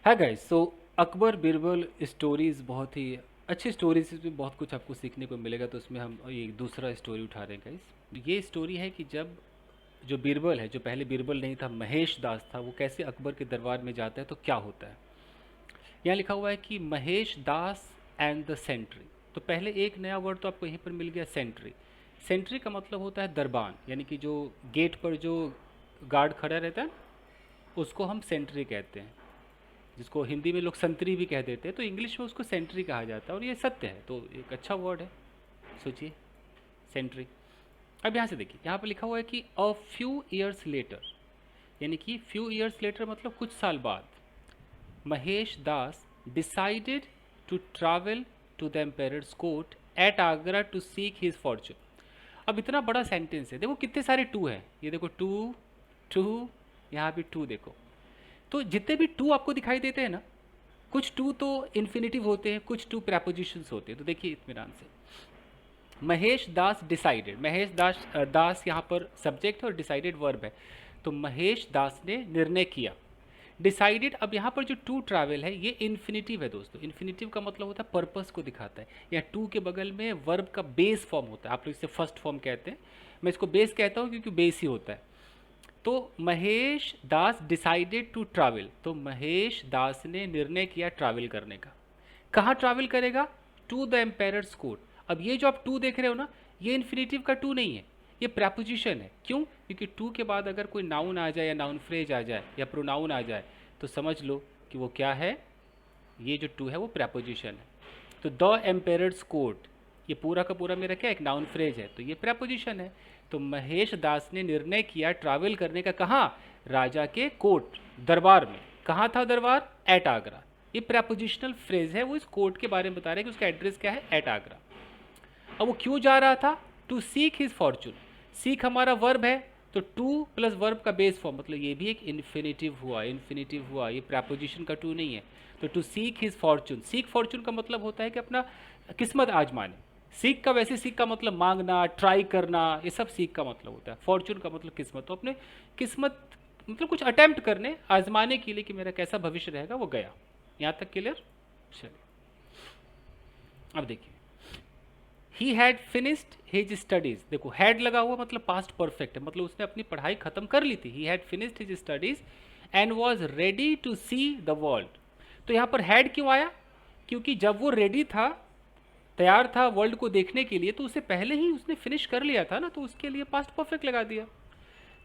है गाइस। सो अकबर बिरबल स्टोरीज बहुत ही अच्छी स्टोरीज में बहुत कुछ आपको सीखने को मिलेगा। तो उसमें हम ये दूसरा स्टोरी उठा रहे हैं गाइस। ये स्टोरी है कि जब जो बीरबल है, जो पहले बीरबल नहीं था, महेश दास था, वो कैसे अकबर के दरबार में जाता है तो क्या होता है। यहाँ लिखा हुआ है कि महेश दास एंड द सेंट्री। तो पहले एक नया वर्ड तो आपको यहीं पर मिल गया, सेंट्री। सेंट्री का मतलब होता है दरबान, यानी कि जो गेट पर जो गार्ड खड़ा रहता है उसको हम सेंट्री कहते हैं, जिसको हिंदी में लोग संतरी भी कह देते हैं, तो इंग्लिश में उसको सेंट्री कहा जाता है और ये सत्य है, तो एक अच्छा वर्ड है। सोचिए, सेंट्री। अब यहाँ से देखिए, यहाँ पर लिखा हुआ है कि अ फ्यू ईयर्स लेटर, यानी कि फ्यू ईयर्स लेटर मतलब कुछ साल बाद, Mahesh Das decided to travel to the emperor's court at Agra to seek his fortune. अब इतना बड़ा सेंटेंस है, देखो कितने सारे टू हैं, ये देखो टू, टू, यहाँ भी टू देखो। तो जितने भी टू आपको दिखाई देते हैं ना, कुछ टू तो इन्फिनिटिव होते हैं, कुछ टू प्रैपोजिशंस होते हैं। तो देखिए इत्मीनान से, महेश दास डिसाइडेड, महेश दास दास यहाँ पर सब्जेक्ट है और डिसाइडेड वर्ब है। तो महेश दास ने निर्णय किया, डिसाइडेड। अब यहाँ पर जो टू ट्रैवल है ये इन्फिनिटिव है दोस्तों। इन्फिनिटिव का मतलब होता है पर्पस को दिखाता है। या टू के बगल में वर्ब का बेस फॉर्म होता है, आप लोग इसे फर्स्ट फॉर्म कहते हैं, मैं इसको बेस कहता हूँ क्योंकि बेस ही होता है। तो Mahesh Das decided to travel, तो महेश दास ने निर्णय किया ट्रैवल करने का। कहाँ ट्रैवल करेगा? To the empire's court. अब ये जो आप टू देख रहे हो ना, ये इन्फिनिटिव का टू नहीं है, ये प्रैपोजिशन है। क्यों? क्योंकि टू के बाद अगर कोई नाउन आ जाए या नाउन फ्रेज आ जाए या प्रोनाउन आ जाए तो समझ लो कि वो क्या है, ये जो टू है वो प्रैपोजिशन है। तो द एम्पायर्स कोर्ट, ये पूरा का पूरा मेरा क्या, एक नाउन फ्रेज है, तो ये प्रैपोजिशन है। तो महेश दास ने निर्णय किया ट्रैवल करने का। कहाँ? राजा के कोर्ट, दरबार में। कहाँ था दरबार? एट आगरा। ये प्रैपोजिशनल फ्रेज है, वो इस कोर्ट के बारे में बता रहे हैं कि उसका एड्रेस क्या है, एट आगरा। अब वो क्यों जा रहा था? To seek his fortune. Seek हमारा वर्ब है, तो टू प्लस वर्ब का बेस फॉर्म, मतलब ये भी एक इन्फिनिटिव हुआ, इन्फिनिटिव हुआ, ये प्रैपोजिशन का टू नहीं है। तो to seek his fortune, seek fortune का मतलब होता है कि अपना किस्मत आजमाने। सीख का, वैसे सीख का मतलब मांगना, ट्राई करना, ये सब सीख का मतलब होता है। फॉर्चून का मतलब किस्मत, तो अपने किस्मत मतलब कुछ अटेम्प्ट करने, आजमाने के लिए कि मेरा कैसा भविष्य रहेगा, वो गया। यहाँ तक क्लियर? चलिए अब देखिए, ही हैड फिनिश्ड हिज स्टडीज। देखो हैड लगा हुआ मतलब पास्ट परफेक्ट है, मतलब उसने अपनी पढ़ाई खत्म कर ली थी। He had finished his studies and was ready to see the world. तो यहाँ पर हैड क्यों आया? क्योंकि जब वो रेडी था, तैयार था वर्ल्ड को देखने के लिए, तो उससे पहले ही उसने फिनिश कर लिया था ना, तो उसके लिए पास्ट परफेक्ट लगा दिया।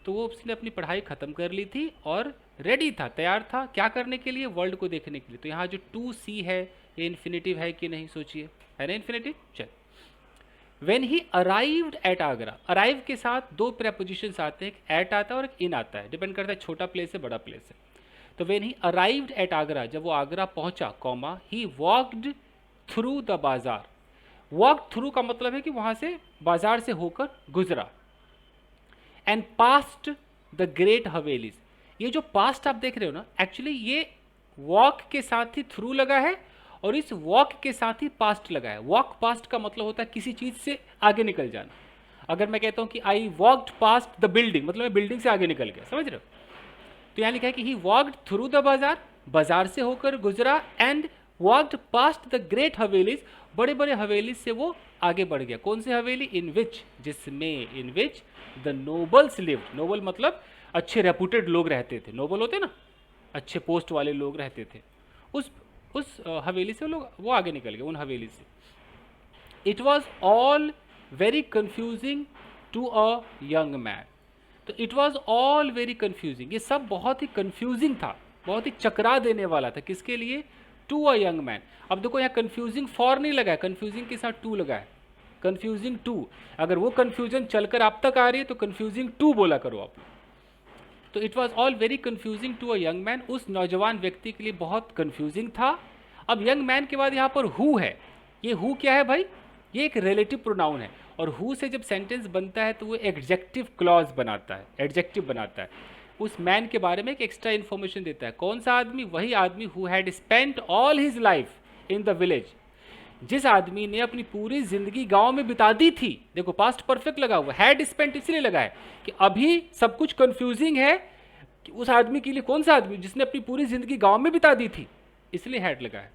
तो वो उसने अपनी पढ़ाई खत्म कर ली थी और रेडी था, तैयार था क्या करने के लिए? वर्ल्ड को देखने के लिए। तो यहाँ जो टू सी है ये इन्फिनिटिव है कि नहीं, सोचिए, है ना इन्फिनिटिव। चल, when he arrived at Agra, arrive के साथ दो प्रपोजिशंस आते हैं, एक एट आता है और एक इन आता है, डिपेंड करता है छोटा प्लेस है बड़ा प्लेस है। तो when he arrived at Agra, जब वो आगरा पहुंचा, comma, he walked through the बाजार। वॉक थ्रू का मतलब है कि वहां से, बाजार से होकर गुजरा। And past the great havelis. ये जो पास्ट आप देख रहे हो ना, एक्चुअली ये वॉक के साथ ही थ्रू लगा है और इस वॉक के साथ ही पास्ट लगा है। वॉक पास्ट का मतलब होता है किसी चीज से आगे निकल जाना। अगर मैं कहता हूं कि I walked past the building, मतलब मैं बिल्डिंग से आगे निकल गया, समझ रहे हो? तो यहां लिखा है कि ही वॉकड थ्रू द बाजार, बाजार से होकर गुजरा, and walked past the great havelis, बड़े बड़े हवेली से वो आगे बढ़ गया। कौन से हवेली? इन विच, जिसमें, in which the nobles lived. Noble मतलब अच्छे रेपुटेड लोग रहते थे, नोबल होते ना, अच्छे पोस्ट वाले लोग रहते थे। उस हवेली से वो आगे निकल गए, उन हवेली से। It was all very confusing to a young man. तो it was all very confusing, ये सब बहुत ही कंफ्यूजिंग था, बहुत ही चकरा देने वाला था। किसके लिए? To a young man. अब देखो यहाँ कंफ्यूजिंग फॉर नहीं लगा है, कंफ्यूजिंग के साथ टू लगा है, कंफ्यूजिंग टू। अगर वो कंफ्यूजन चलकर आप तक आ रही है तो कंफ्यूजिंग टू बोला करो आप। तो it was all very confusing to a young man, उस नौजवान व्यक्ति के लिए बहुत कंफ्यूजिंग था। अब यंग मैन के बाद यहाँ पर हु है। ये हु क्या है भाई? ये एक रिलेटिव प्रोनाउन है, और हु से जब सेंटेंस बनता है तो वो एडजेक्टिव क्लॉज बनाता है, एडजेक्टिव बनाता है। उस मैन के बारे में एक एक्स्ट्रा इन्फॉर्मेशन देता है। कौन सा आदमी? वही आदमी who had spent all his life in the village, जिस आदमी ने अपनी पूरी जिंदगी गांव में बिता दी थी। देखो पास्ट परफेक्ट लगा हुआ, हैड स्पेंट इसलिए लगा है कि अभी सब कुछ कंफ्यूजिंग है, कि उस आदमी के लिए, कौन सा आदमी जिसने अपनी पूरी जिंदगी गांव में बिता दी थी, इसलिए हैड लगा है।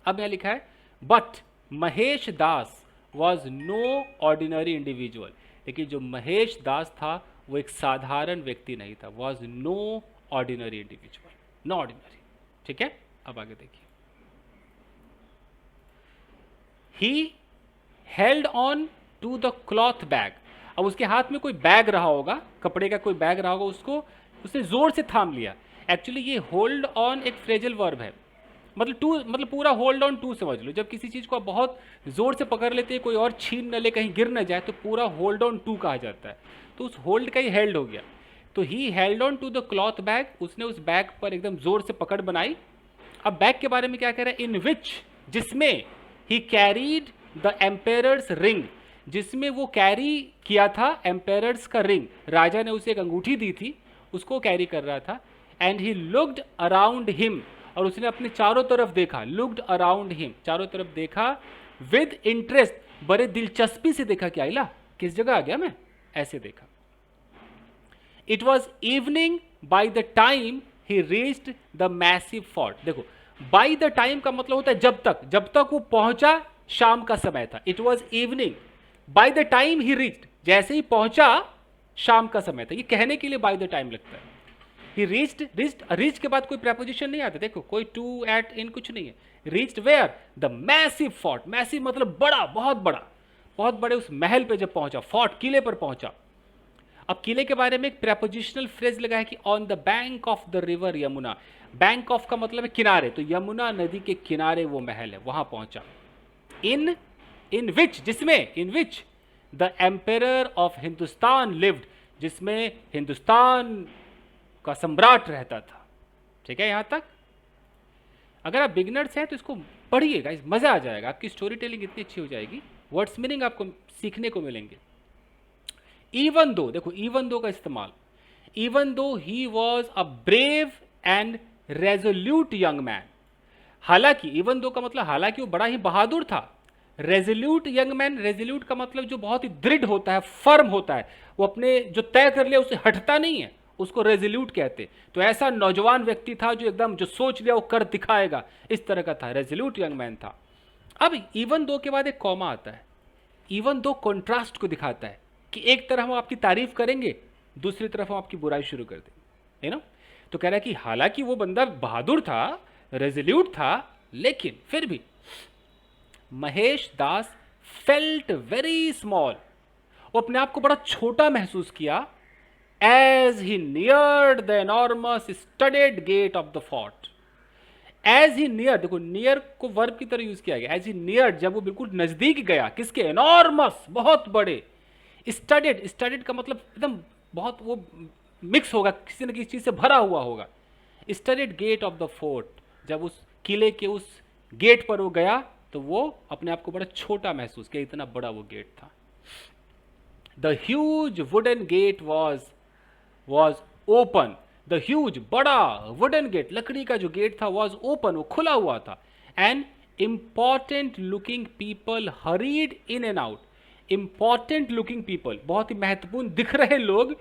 अब यहां लिखा है but Mahesh Das was no ordinary individual, लेकिन जो महेश दास था वो एक साधारण व्यक्ति नहीं था, was no ordinary individual, no ordinary. ठीक है, अब आगे देखिए। He held on to the cloth bag, अब उसके हाथ में कोई बैग रहा होगा, कपड़े का कोई बैग रहा होगा, उसको उसने जोर से थाम लिया। एक्चुअली ये होल्ड ऑन एक फ्रेजल वर्ब है, मतलब टू, मतलब पूरा होल्ड ऑन टू समझ लो। जब किसी चीज को आप बहुत जोर से पकड़ लेते हैं, कोई और छीन न ले, कहीं गिर न जाए, तो पूरा होल्ड ऑन टू कहा जाता है। तो उस होल्ड का ही हेल्ड हो गया। तो he held on to the cloth bag, उसने उस बैग पर एकदम जोर से पकड़ बनाई। अब बैग के बारे में क्या कह रहा है, इन विच, जिसमें ही कैरीड द एम्पेयर्स रिंग, जिसमें वो कैरी किया था एम्पेयर्स का रिंग, राजा ने उसे एक अंगूठी दी थी, उसको कैरी कर रहा था। And he looked around him, और उसने अपने चारों तरफ देखा, लुक्ड अराउंड हिम, चारों तरफ देखा, विद इंटरेस्ट, बड़े दिलचस्पी से देखा। क्या इला, किस जगह आ गया मैं, ऐसे देखा। It was evening by the time he reached the massive fort. देखो, बाई द टाइम का मतलब होता है जब तक, जब तक वो पहुंचा शाम का समय था। It was evening by the time he reached, जैसे ही पहुंचा शाम का समय था। ये कहने के लिए बाई द टाइम लगता है। ही रीच्ड, रीच के बाद कोई प्रपोजिशन नहीं आता, देखो कोई टू, एट, इन कुछ नहीं है। Reached where, the massive fort, massive मतलब बड़ा, बहुत बड़ा, बहुत बड़े उस महल पे जब पहुंचा, फोर्ट किले पर पहुंचा। अब किले के बारे में एक प्रपोजिशनल फ्रेज लगा है कि on the bank of the river Yamuna, bank of का मतलब है किनारे, तो यमुना नदी के किनारे वो महल है, वहां पहुंचा। इन विच, जिसमें, in which the emperor of Hindustan lived, जिसमें हिंदुस्तान का सम्राट रहता था। ठीक है, यहां तक। अगर आप बिगिनर्स हैं तो इसको पढ़िएगा, इस मजा आ जाएगा, आपकी स्टोरी टेलिंग इतनी अच्छी हो जाएगी, वर्ड्स मीनिंग आपको सीखने को मिलेंगे। इवन दो, देखो इवन दो का इस्तेमाल, even though he was a brave and resolute young man, हालांकि, इवन दो का मतलब हालांकि वो बड़ा ही बहादुर था। रेजोल्यूट यंग मैन, रेजोल्यूट का मतलब जो बहुत ही दृढ़ होता है, फर्म होता है, वो अपने जो तय कर लिया उसे हटता नहीं है, उसको रेजोल्यूट कहते। तो ऐसा नौजवान व्यक्ति था जो एकदम जो सोच लिया वो कर दिखाएगा, इस तरह का था, रेजोल्यूट यंग मैन था। अब इवन दो के बाद एक कॉमा आता है। इवन दो कॉन्ट्रास्ट को दिखाता है कि एक तरफ हम आपकी तारीफ करेंगे, दूसरी तरफ हम आपकी बुराई शुरू कर देंगे, है ना। तो कह रहा है कि हालांकि वो बंदा बहादुर था, रेजोल्यूट था, लेकिन फिर भी Mahesh Das felt very small, वो अपने आप को बड़ा छोटा महसूस किया। As he neared the enormous studded gate of the fort, as he near, देखो नियर को वर्ब की तरह यूज किया गया। एज ही नियर, जब वो बिल्कुल नजदीक गया, किसके, एनॉर्मस, बहुत बड़े। स्टडेड, स्टडेड का मतलब एकदम बहुत, वो मिक्स होगा, किसी न किसी चीज से भरा हुआ होगा। Studded gate of the fort, जब उस किले के उस गेट पर वो गया तो वो अपने आप को बड़ा छोटा महसूस किया, इतना बड़ा वो गेट था। The huge wooden gate was open, the huge, बड़ा वुडन गेट, लकड़ी का जो गेट था, वॉज ओपन, वो खुला हुआ था। And important looking people hurried in and out, important looking people, बहुत ही महत्वपूर्ण दिख रहे लोग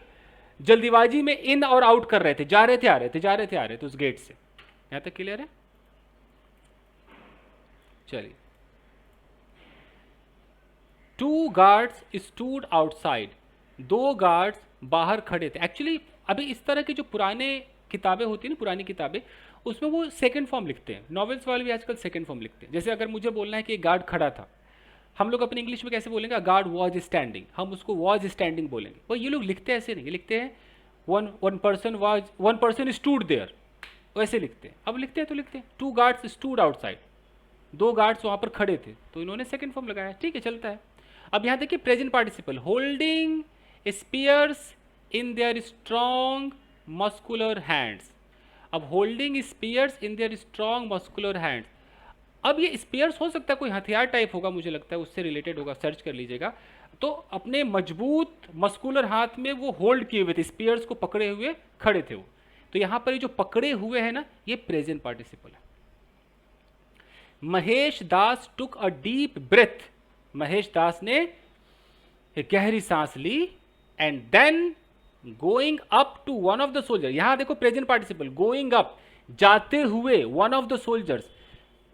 जल्दीबाजी में इन और आउट कर रहे थे, जा रहे थे, आ रहे थे, जा रहे थे, आ रहे थे उस गेट से। यहां तक क्लियर है, चलिए। टू गार्ड्स स्टूड आउटसाइड, दो गार्ड्स बाहर खड़े थे। एक्चुअली अभी इस तरह की जो पुराने किताबें होती है ना, पुरानी किताबें, उसमें वो सेकंड फॉर्म लिखते हैं, नॉवेल्स वाले भी आजकल सेकंड फॉर्म लिखते हैं। जैसे अगर मुझे बोलना है कि एक गार्ड खड़ा था, हम लोग अपने इंग्लिश में कैसे बोलेंगे, गार्ड वॉज स्टैंडिंग, हम उसको वॉज स्टैंडिंग बोलेंगे। वो ये लोग लिखते ऐसे नहीं, लिखते हैं वन पर्सन स्टूड देयर, वैसे लिखते हैं। अब लिखते हैं तो लिखते हैं टू गार्ड्स स्टूड आउटसाइड, दो गार्ड्स वहां पर खड़े थे, तो इन्होंने सेकंड फॉर्म लगाया, ठीक है, चलता है। अब यहां देखिए present participle, holding spears in their strong muscular hands. अब holding spears in their strong muscular hands, अब ये स्पीयर्स हो सकता है कोई हथियार टाइप होगा, मुझे लगता है उससे रिलेटेड होगा, सर्च कर लीजिएगा। तो अपने मजबूत मस्कुलर हाथ में वो होल्ड किए हुए थे, स्पीयर्स को पकड़े हुए खड़े थे वो। तो यहां पर ये जो पकड़े हुए हैं ना, ये प्रेजेंट पार्टिसिपल है। Mahesh Das took a deep breath, Mahesh Das ने एक गहरी सांस ली, and then going up to one of the soldier, यहां देखो प्रेजेंट पार्टिसिपल, गोइंग अप, जाते हुए, वन ऑफ द सोल्जर्स,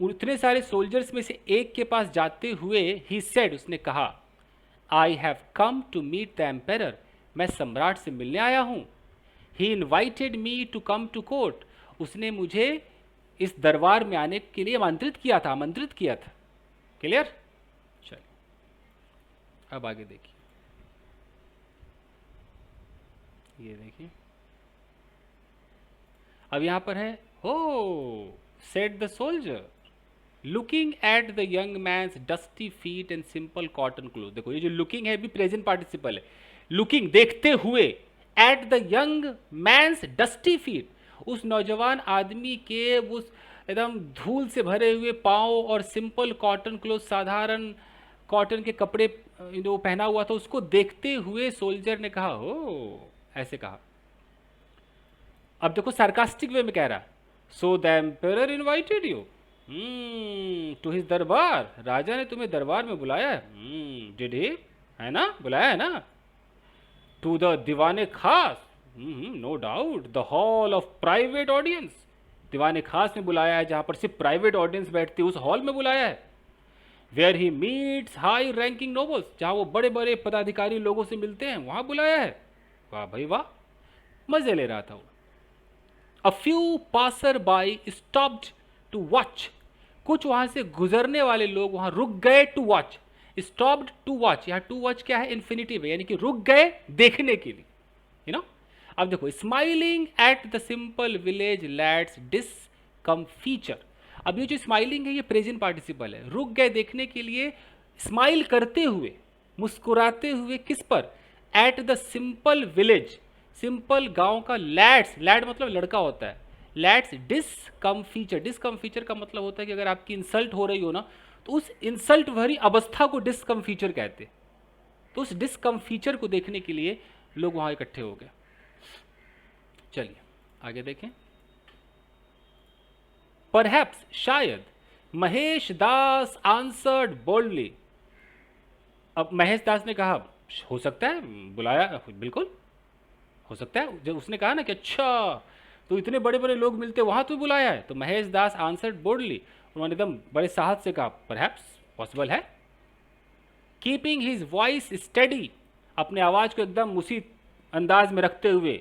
उतने सारे सोल्जर्स में से एक के पास जाते हुए, ही सेड, उसने कहा, I have come to meet the emperor, मैं सम्राट से मिलने आया हूं। He invited me to come to court, उसने मुझे इस दरबार में आने के लिए आमंत्रित किया था। क्लियर? चलिए अब आगे देखिए, ये देखिए, अब यहां पर है, हो said the soldier looking at the young man's dusty feet and simple cotton cloth. देखो ये जो लुकिंग है भी प्रेजेंट पार्टिसिपल है, लुकिंग देखते हुए, at the young man's dusty feet, उस नौजवान आदमी के उस एकदम धूल से भरे हुए पाँव और सिंपल कॉटन क्लोथ, साधारण कॉटन के कपड़े जो पहना हुआ था, उसको देखते हुए सोल्जर ने कहा, हो, ऐसे कहा। अब देखो सार्कास्टिक वे में कह रहा, so the emperor invited you to his दरबार, राजा ने तुम्हें दरबार में बुलाया है, डिड ही, है ना, बुलाया है ना, टू द दीवाने खास, no doubt, the hall of private audience, दीवाने खास में बुलाया है, जहां पर सिर्फ प्राइवेट ऑडियंस बैठती है, उस हॉल में बुलाया है। Where he meets high ranking nobles, जहां वो बड़े बड़े पदाधिकारी लोगों से मिलते हैं, वहां बुलाया है। वाह भाई वाह, मजे ले रहा था वो। A few passer-by stopped to watch. कुछ वहां से गुजरने वाले लोग वहां रुक गए to watch, stopped to watch, यहाँ टू वॉच क्या है, इन्फिनिटिव है, यानी कि रुक गए देखने के लिए, यू नो। अब देखो, smiling at the simple village lad's discomfiture, अब ये जो स्माइलिंग है ये प्रेजेंट पार्टिसिपल है, रुक गए देखने के लिए, स्माइल करते हुए, मुस्कुराते हुए, किस पर, eight the simple village, simple गांव का लैड्स, लैड मतलब लड़का होता है, लैड्स डिसकम्फीचर, डिसकम्फीचर का मतलब होता है कि अगर आपकी इंसल्ट हो रही हो ना, तो उस इंसल्ट भरी अवस्था को डिसकम्फीचर कहते हैं। तो उस डिसकम्फीचर को देखने के लिए लोग वहां इकट्ठे हो गए। चलिए आगे देखें। परहैप्स, शायद, महेश दास आंसर्ड बोल्डली, अब महेश दास ने कहा, हो सकता है, बुलाया, बिल्कुल हो सकता है, जब उसने कहा ना कि अच्छा तो इतने बड़े बड़े लोग मिलते वहां तो बुलाया है, तो महेश दास आंसर्ड बोल्डली, उन्होंने एकदम बड़े साहस से कहा, परहैप्स, पॉसिबल है। कीपिंग हिज वॉइस स्टडी, अपने आवाज को एकदम उसी अंदाज में रखते हुए,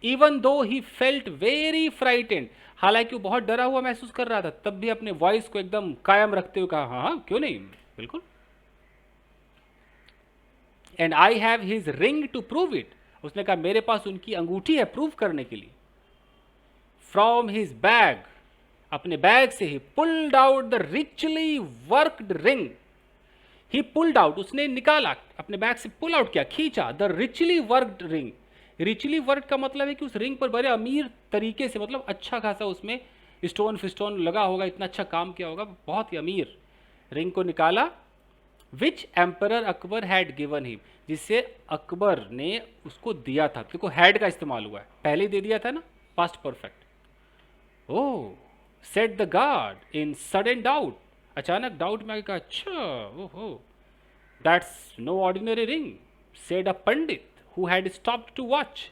even though he felt very frightened, हालांकि वो बहुत डरा हुआ महसूस कर रहा था, तब भी अपने वॉइस को एकदम कायम रखते हुए कहा, हाँ हाँ क्यों नहीं, बिल्कुल। And I have his ring to prove it, उसने कहा मेरे पास उनकी अंगूठी है प्रूव करने के लिए। फ्रॉम हिज बैग, अपने बैग से ही, pulled out the richly worked ring, he pulled out, उसने निकाला, अपने बैग से पुल आउट किया, खींचा, the richly worked ring, richly work का मतलब है कि उस रिंग पर बड़े अमीर तरीके से, मतलब अच्छा खासा उसमें स्टोन फिस्टोन लगा होगा, इतना अच्छा काम किया होगा, बहुत ही अमीर रिंग को निकाला। Which emperor Akbar had given him, जिसे अकबर ने उसको दिया था, देखो हैड का इस्तेमाल हुआ है, पहले दे दिया था ना, past perfect. Oh, said the guard in sudden doubt, अचानक डाउट में कहा, अच्छा ओहो, that's no ordinary ring, said a pandit who had stopped to watch,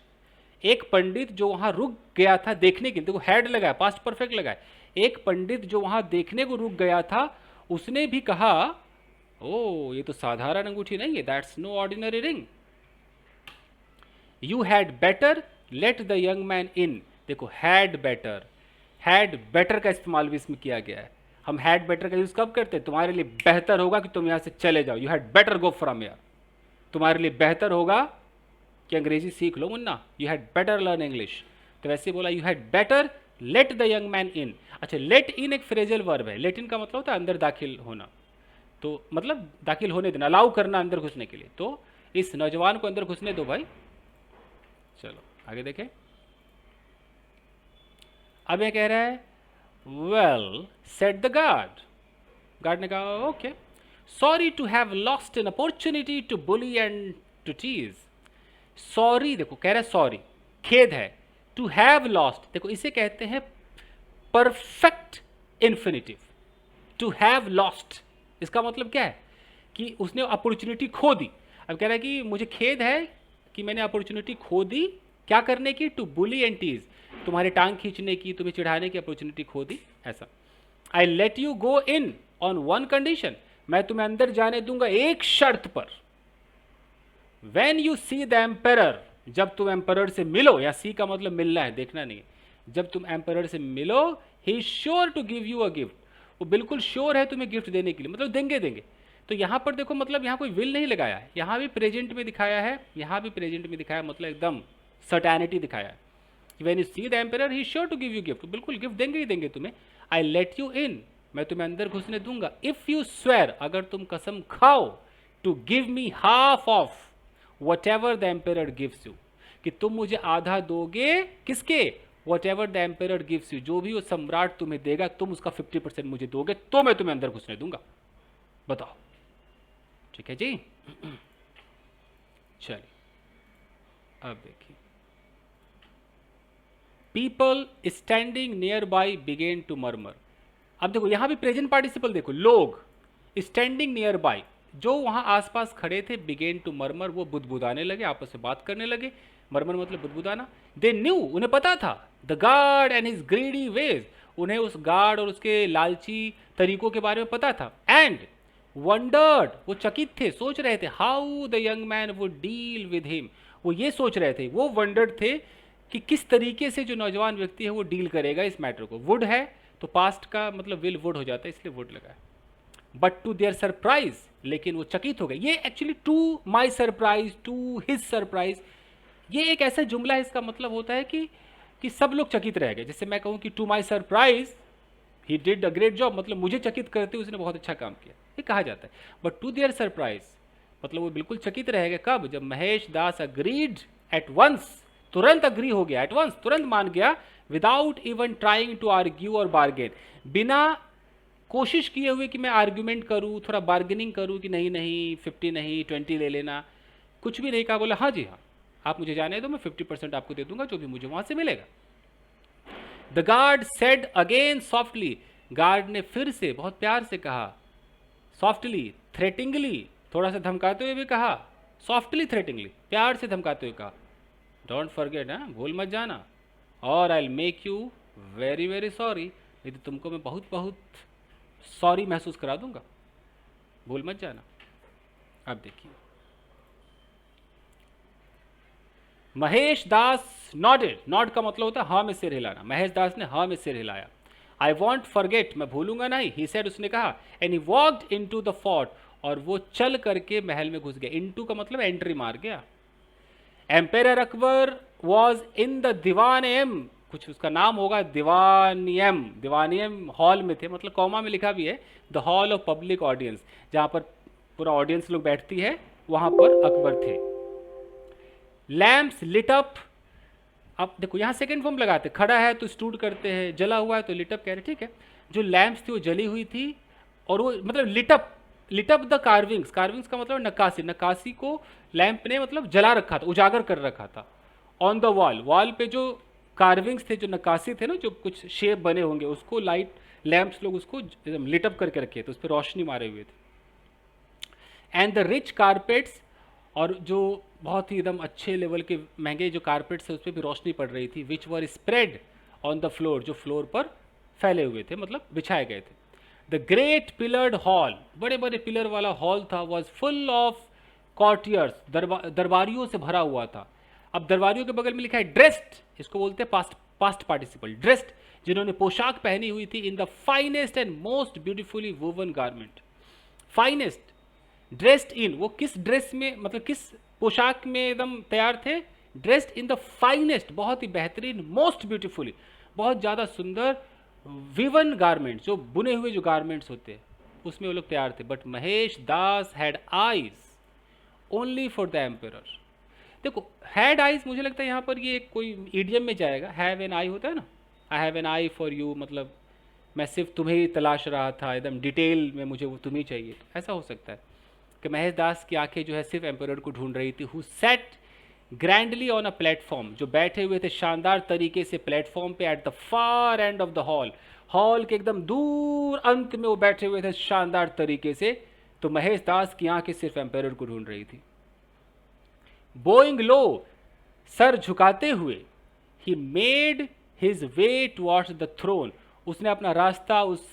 एक पंडित जो वहां रुक गया था देखने के लिए, देखो हैड लगाया, पास्ट परफेक्ट लगाया, एक पंडित जो वहां देखने को रुक गया था, उसने भी कहा, ओ ये तो साधारण अंगूठी नहीं है, that's no ordinary ring, you had better let the young man in, देखो हैड बेटर का इस्तेमाल भी इसमें किया गया है। हम हैड बेटर का यूज कब करते हैं, तुम्हारे लिए बेहतर होगा कि तुम यहां से चले जाओ, you had better go from here, तुम्हारे लिए बेहतर होगा कि अंग्रेजी सीख लो Munna, you had better learn English, तो वैसे बोला you had better let the young man in. अच्छा, लेट इन एक फ्रेजल वर्ब है, लेट इन का मतलब होता है अंदर दाखिल होना, तो मतलब दाखिल होने देना, अलाउ करना अंदर घुसने के लिए, तो इस नौजवान को अंदर घुसने दो भाई। चलो आगे देखें। अब यह कह रहा है, वेल सेड द गार्ड ने कहा, okay, sorry to have lost an opportunity to bully and to tease, sorry, देखो कह रहा है सॉरी, खेद है, टू हैव लॉस्ट, देखो इसे कहते हैं perfect infinitive, to have lost, इसका मतलब क्या है कि उसने अपॉर्चुनिटी खो दी। अब कह रहा है कि मुझे खेद है कि मैंने अपॉर्चुनिटी खो दी, क्या करने की, टू बुली एंड टीज, तुम्हारे टांग खींचने की, तुम्हें चिढ़ाने की अपॉर्चुनिटी खो दी, ऐसा। I let you go in on one condition, मैं तुम्हें अंदर जाने दूंगा एक शर्त पर। When you see the emperor, जब तुम एम्पेरर से मिलो, या सी का मतलब मिलना है, देखना नहीं है, जब तुम एम्पेरर से मिलो, he sure to give you a gift, वो बिल्कुल श्योर है तुम्हें गिफ्ट देने के लिए, मतलब देंगे देंगे। तो यहां पर देखो, मतलब यहां कोई विल नहीं लगाया है, यहां भी प्रेजेंट में दिखाया है, यहां भी प्रेजेंट में दिखाया, मतलब एकदम सर्टेनिटी दिखाया है। When you see the emperor he sure to give you gift, बिल्कुल गिफ्ट देंगे ही देंगे तुम्हें। आई लेट यू इन, मैं तुम्हें अंदर घुसने दूंगा। इफ यू स्वेर, अगर तुम कसम खाओ, to give me half of whatever the emperor gives you, कि तुम मुझे आधा दोगे, किसके, whatever the emperor gives you, जो भी वो सम्राट तुम्हें देगा, तुम उसका 50% मुझे दोगे, तो मैं तुम्हें अंदर घुसने दूंगा। बताओ, ठीक है जी। चलिए अब देखिए, people standing nearby began to murmur. अब देखो यहां भी प्रेजेंट पार्टिसिपल देखो, लोग स्टैंडिंग नियर बाई, जो वहां आसपास खड़े थे, बिगेन टू मर्मर, वो बुदबुदाने लगे, आपस में बात करने लगे। मर्मर मतलब बुदबुदाना। दे न्यू, उन्हें पता था, the guard and his greedy ways, उन्हें उस गार्ड और उसके लालची तरीकों के बारे में पता था। एंड वंडर्ड, वो चकित थे, सोच रहे थे, how the young man would deal with him, वो ये सोच रहे थे, वो वंडर्ड थे कि किस तरीके से जो नौजवान व्यक्ति है वो डील करेगा इस मैटर को। वुड है तो पास्ट का मतलब विल वुड हो जाता है, इसलिए वुड लगा है। बट टू देयर सरप्राइज, लेकिन वो चकित हो गए। ये actually to my surprise, to his surprise, ये एक ऐसा जुमला है, इसका मतलब होता है कि सब लोग चकित रह गए। जैसे मैं कहूँ कि to my surprise he did a great job, मतलब मुझे चकित करते उसने बहुत अच्छा काम किया, ये कहा जाता है। बट टू देयर सरप्राइज मतलब वो बिल्कुल चकित रह गए, कब, जब Mahesh Das agreed at once, तुरंत अग्री हो गया, एट वंस तुरंत मान गया, without even trying to argue और बार्गेन, बिना कोशिश किए हुए कि मैं आर्ग्यूमेंट करूं, थोड़ा बार्गेनिंग करूं कि नहीं नहीं 50 नहीं 20 ले लेना, कुछ भी नहीं कहा, बोला हाँ जी हाँ, आप मुझे जाने दो, मैं 50% आपको दे दूंगा, जो भी मुझे वहां से मिलेगा। The guard said again softly, guard ने फिर से बहुत प्यार से कहा, सॉफ्टली, थ्रेटिंगली, थोड़ा सा धमकाते हुए भी कहा, सॉफ्टली थ्रेटिंगली, प्यार से धमकाते हुए कहा, डोंट फॉरगेट, हाँ भूल मत जाना, और I will make you very very sorry, नहीं तो तुमको मैं बहुत बहुत सॉरी महसूस करा दूंगा, भूल मत जाना। अब देखिए, महेश दास नॉडेड, नॉड का मतलब होता है हाँ में सिर हिलाना, महेश दास ने हाँ में सिर हिलाया। आई वॉन्ट फॉरगेट, मैं भूलूंगा नहीं, ही सेड, उसने कहा, and he walked into the fort, और वो चल करके महल में घुस गया। इनटू का मतलब एंट्री मार गया। Emperor Akbar was in the Diwan-e-Am, कुछ उसका नाम होगा, दीवानियम, दीवानियम हॉल में थे, मतलब कॉमा में लिखा भी है, the hall of public audience, जहां पर पूरा ऑडियंस लोग बैठती है, वहां पर अकबर थे। लैम्प्स लिट अप, अब देखो यहाँ सेकंड फॉर्म लगाते, खड़ा है तो स्टूड करते हैं, जला हुआ है तो लिटअप कह रहे, ठीक है। जो लैम्प्स थी वो जली हुई थी, और वो मतलब लिटअप द कार्विंग्स, कार्विंग्स का मतलब नक्काशी, नक्काशी को लैंप ने मतलब जला रखा था, उजागर कर रखा था। ऑन द वॉल, वॉल पे जो कार्विंग्स थे, जो नक्काशी थे ना, जो कुछ शेप बने होंगे, उसको लाइट लैंप्स लोग उसको लिटअप करके रखे थे, उस पर रोशनी मारे हुए थे। एंड द रिच कारपेट्स, और जो बहुत ही एकदम अच्छे लेवल के महंगे जो कारपेट्स है उस पर भी रोशनी पड़ रही थी, which were spread on the floor, जो फ्लोर पर फैले हुए थे, मतलब बिछाए गए थे। द ग्रेट पिलर्ड हॉल, बड़े बड़े पिलर वाला हॉल था, वॉज फुल ऑफ कॉर्टियर्स, दरबारियों से भरा हुआ था। अब दरबारियों के बगल में लिखा है ड्रेस्ड, इसको बोलते हैं पास्ट पार्टिसिपल, ड्रेस्ड, जिन्होंने पोशाक पहनी हुई थी, in the finest and most beautifully woven garment. Finest, dressed in, वो किस ड्रेस में, मतलब किस पोशाक में एकदम तैयार थे, ड्रेस्ड इन द फाइनेस्ट, बहुत ही बेहतरीन, मोस्ट ब्यूटीफुली, बहुत ज़्यादा सुंदर, विवन गारमेंट्स, जो बुने हुए जो गारमेंट्स होते हैं उसमें वो लोग तैयार थे। But Mahesh Das had eyes only for the emperor. देखो हैड आईज, मुझे लगता है यहाँ पर ये कोई ईडियम में जाएगा, हैव एन आई होता है ना, I have an I for you, मतलब मैं सिर्फ तुम्हें ही तलाश रहा था, एकदम डिटेल में मुझे वो तुम्हें चाहिए, तो ऐसा हो सकता है कि महेश दास की आंखें जो है सिर्फ एम्पेरर को ढूंढ रही थी। Who set grandly on a platform, जो बैठे हुए थे शानदार तरीके से प्लेटफॉर्म पे, at the far end of the hall, hall के एकदम दूर अंत में वो बैठे हुए थे शानदार तरीके से। तो महेश दास की आंखें सिर्फ एम्पेरर को ढूंढ रही थी। बोइंग लो, सर झुकाते हुए, he made his way towards the throne, उसने अपना रास्ता उस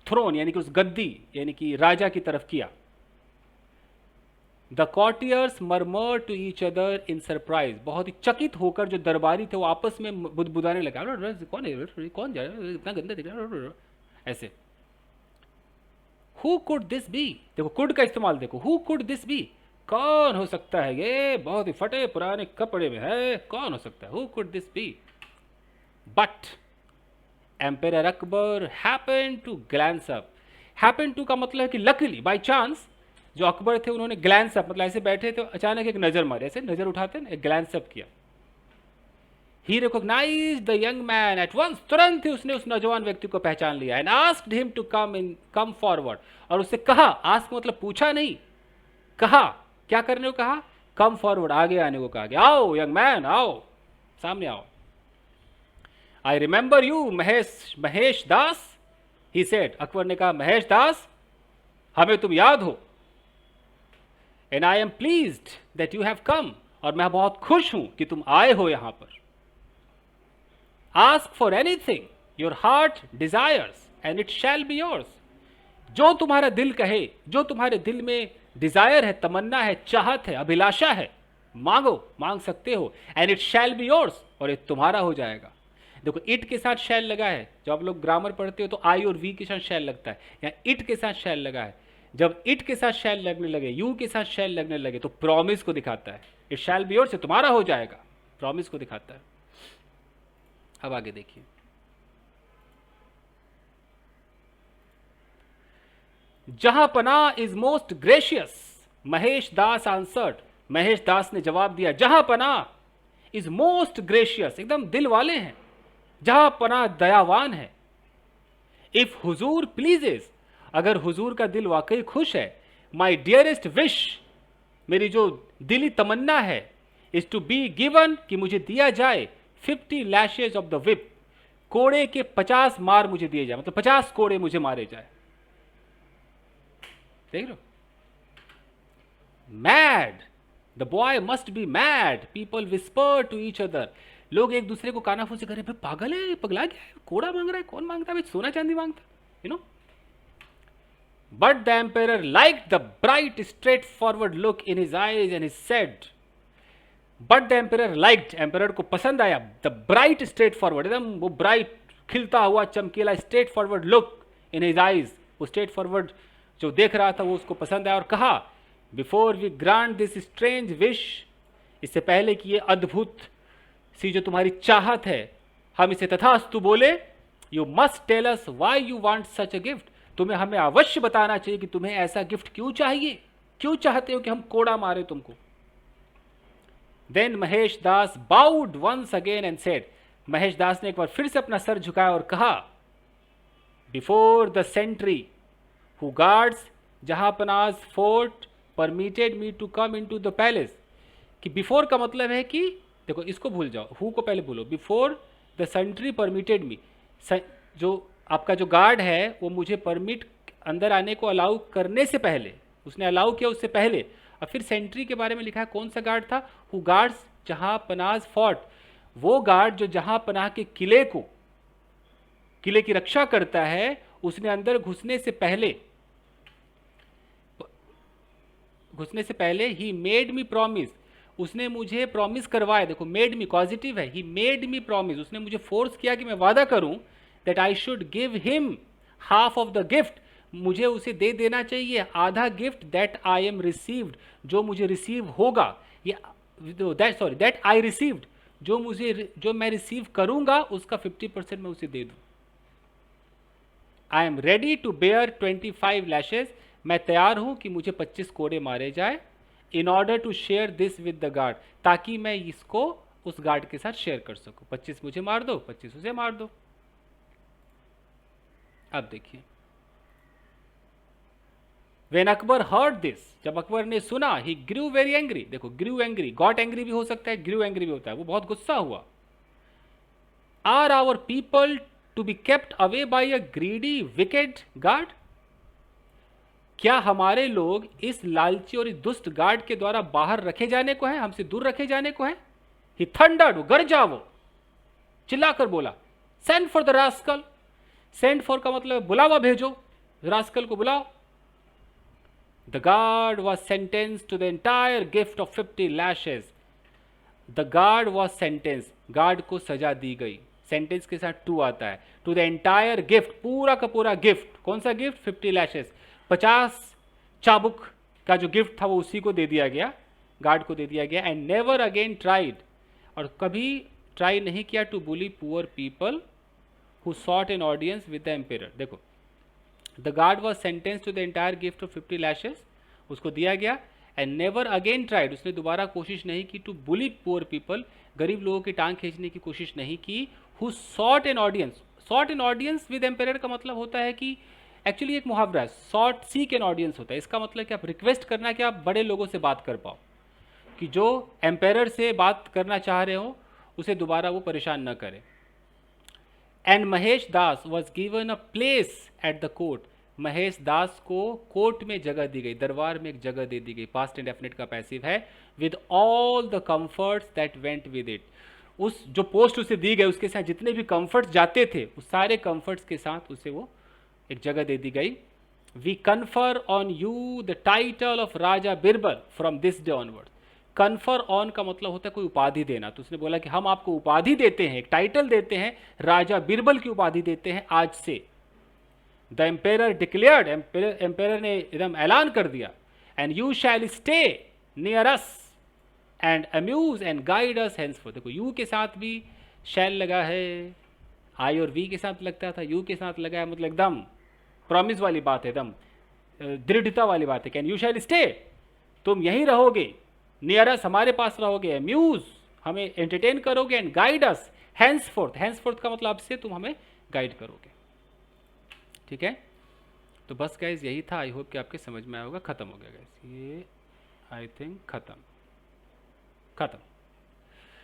थ्रोन यानी कि उस गद्दी यानी कि राजा की तरफ किया। The courtiers murmur to each other in surprise, बहुत ही चकित होकर जो दरबारी थे वो आपस में बुदबुदाने लगा, कौन है, कौन जा रहा है, इतना गंदा दिख रहा है ऐसे। हु कुड दिस बी, देखो कुड का इस्तेमाल देखो, हु कुड दिस बी, कौन हो सकता है ये, बहुत ही फटे पुराने कपड़े में है, कौन हो सकता है, who could this be. But emperor Akbar happen to glance up, happen to का मतलब है कि लकीली बाय चांस जो अकबर थे उन्होंने ग्लैंस अप मतलब ऐसे बैठे थे अचानक एक नजर मारे, ऐसे नजर उठाते ना, एक ग्लैंस अप किया। He recognize the young man at once, तुरंत ही उसने उस नौजवान व्यक्ति को पहचान लिया। And asked him to come forward, और उससे कहा, आस्क मतलब पूछा नहीं, कहा, क्या करने को कहा, कम फॉरवर्ड, आगे आने को कहा, आओ यंग मैन, आओ सामने आओ। I remember you Mahesh Das, he said, Akbar ने कहा महेश दास हमें तुम याद हो। And I am pleased that you have come, और मैं बहुत खुश हूं कि तुम आए हो यहां पर। Ask for anything your heart desires and it shall be yours, जो तुम्हारा दिल कहे, जो तुम्हारे दिल में डिजायर है, तमन्ना है, चाहत है, अभिलाषा है, मांगो, मांग सकते हो, and it shall be yours, और ये तुम्हारा हो जाएगा। देखो इट के साथ शैल लगा है, जब आप लोग ग्रामर पढ़ते हो तो आई और वी के साथ शैल लगता है, या इट के साथ शैल लगा है। जब इट के साथ शैल लगने लगे, यू के साथ शैल लगने लगे, तो प्रॉमिस को दिखाता है, इट शैल बी योर्स, से तुम्हारा हो जाएगा, प्रॉमिस को दिखाता है। अब आगे देखिए, Jahanpanah is most gracious, Mahesh Das answered, Mahesh Das ने जवाब दिया, जहां पना इज मोस्ट ग्रेशियस, एकदम दिल वाले हैं, जहां पना दयावान है। इफ हुजूर प्लीजेस, अगर हुजूर का दिल वाकई खुश है, माई डियरेस्ट विश, मेरी जो दिली तमन्ना है, इज टू बी गिवन, कि मुझे दिया जाए 50 लैशेज ऑफ द विप, कोड़े के 50 मार मुझे दिए जाए, मतलब 50 कोड़े मुझे मारे जाए। देख लो, mad, the boy must be mad, people whisper to each other, लोग एक दूसरे को कानाफूसी करे, भाई पागल है, पगला गया है, कोड़ा मांग रहा है, कौन मांगता है भाई, सोना चांदी मांगता, you know. But the ampere like the bright straight forward look in his eyes and he said, but the ampere liked, ampere को पसंद आया, द ब्राइट स्ट्रेट फॉरवर्ड, एकदम वो ब्राइट खिलता हुआ चमकीला straight forward look in his eyes, वो straight forward जो देख रहा था वो उसको पसंद आया, और कहा, before we grant this strange wish, इससे पहले कि ये अद्भुत सी जो तुम्हारी चाहत है हम इसे तथास्तु बोले, you must tell us why you want such a gift, तुम्हें हमें अवश्य बताना चाहिए कि तुम्हें ऐसा गिफ्ट क्यों चाहिए, क्यों चाहते हो कि हम कोड़ा मारे तुमको। Then Mahesh Das bowed once again and said, Mahesh Das ने एक बार फिर से अपना सर झुकाया और कहा, before the sentry who guards Jahanpanah's fort permitted me to come into the palace, कि बिफोर का मतलब है कि देखो इसको भूल जाओ, हु को पहले भूलो, बिफोर द सेंट्री परमिटेड मी, जो आपका जो गार्ड है वो मुझे परमिट अंदर आने को अलाउ करने से पहले, उसने अलाउ किया उससे पहले। और फिर सेंट्री के बारे में लिखा है, कौन सा गार्ड था, हु गार्ड्स जहां पनाज फोर्ट, वो गार्ड जो जहां पनाह के किले को, किले की रक्षा करता है, उसने अंदर घुसने से पहले ही मेड मी प्रॉमिस, उसने मुझे प्रॉमिस करवाया, देखो मेड मी पॉजिटिव है, ही मेड मी प्रॉमिस, उसने मुझे फोर्स किया कि मैं वादा करूं, that I should give him half of the gift, मुझे उसे दे देना चाहिए आधा gift, that I am received, जो मुझे रिसीव होगा, ये दैट आई रिसीव्ड, जो मैं रिसीव करूंगा उसका 50% मैं उसे दे दूं। I am ready to bear 25 lashes, मैं तैयार हूं कि मुझे 25 कोड़े मारे जाए, in order to share this with the guard, ताकि मैं इसको उस गार्ड के साथ शेयर कर सकूं, 25 मुझे मार दो, 25 उसे मार दो। अब देखिए, वेन अकबर हर्ड दिस, जब अकबर ने सुना, ही ग्रू वेरी एंग्री, देखो ग्रू एंग्री, गॉट एंग्री भी हो सकता है, ग्रू एंग्री भी होता है, वो बहुत गुस्सा हुआ। Are our people to be kept away by a greedy wicked guard, क्या हमारे लोग इस लालची और इस दुष्ट गार्ड के द्वारा बाहर रखे जाने को हैं, हमसे दूर रखे जाने को हैं? ही थंडर्ड, गरजा, वो चिल्लाकर बोला, send for the rascal. Send for का मतलब बुलावा भेजो, रास्कल को बुलाओ। The guard was sentence to the entire gift of 50 lashes. The guard was sentence, guard को सजा दी गई, सेंटेंस के साथ टू आता है, टू द एंटायर गिफ्ट, पूरा का पूरा गिफ्ट। कौन सा गिफ्ट? 50 लैशेस, 50 चाबुक का जो गिफ्ट था वो उसी को दे दिया गया, गार्ड को दे दिया गया। एंड नेवर अगेन ट्राइड, और कभी ट्राई नहीं किया, to bully poor people who sought an audience with the emperor. देखो, the guard was sentence to the entire gift of 50 lashes, उसको दिया गया। एंड नेवर अगेन ट्राइड, उसने दोबारा कोशिश नहीं की, टू बुली पुअर पीपल, गरीब लोगों की टांग खींचने की कोशिश नहीं की। Who sought an audience, short an audience with emperor का मतलब होता है कि एक्चुअली एक मुहावरा है, सॉट सीक एन ऑडियंस होता है। इसका मतलब कि आप रिक्वेस्ट करना कि आप बड़े लोगों से बात कर पाओ, कि जो एम्पेरर से बात करना चाह रहे हो उसे दोबारा वो परेशान न करे। And Mahesh Das was given a place at the court, Mahesh Das को कोर्ट में जगह दी गई, दरबार में एक जगह दे दी गई, पास्ट इंडेफिनिट का पैसिव है। With all the comforts that went with it, उस जो पोस्ट उसे दी गई उसके साथ जितने भी कंफर्ट्स जाते थे उस सारे कंफर्ट्स के साथ उसे वो एक जगह दे दी गई। We confer on you the title of raja Birbal from this day onward. Confer on का मतलब होता है कोई उपाधि देना, तो उसने बोला कि हम आपको उपाधि देते हैं, एक टाइटल देते हैं, राजा बिरबल की उपाधि देते हैं आज से। द एम्पेरर डिक्लेयर्ड, एम्पेरर ने एकदम ऐलान कर दिया। And you shall stay near us and amuse and guide us henceforth. देखो, यू के साथ भी शैल लगा है, आई और वी के साथ लगता था, यू के साथ लगा है, मतलब एकदम प्रॉमिस वाली बात है, एकदम दृढ़ता वाली बात है। कैन यू शैल स्टे, तुम यहीं रहोगे, नियर अस, हमारे पास रहोगे, अम्यूज, हमें एंटरटेन करोगे, and guide us henceforth, henceforth का मतलब अब से तुम हमें गाइड करोगे। ठीक है, तो बस गाइज यही था, आई होप कि आपके समझ में आया होगा। खत्म हो गया गाइज ये, आई थिंक खत्म।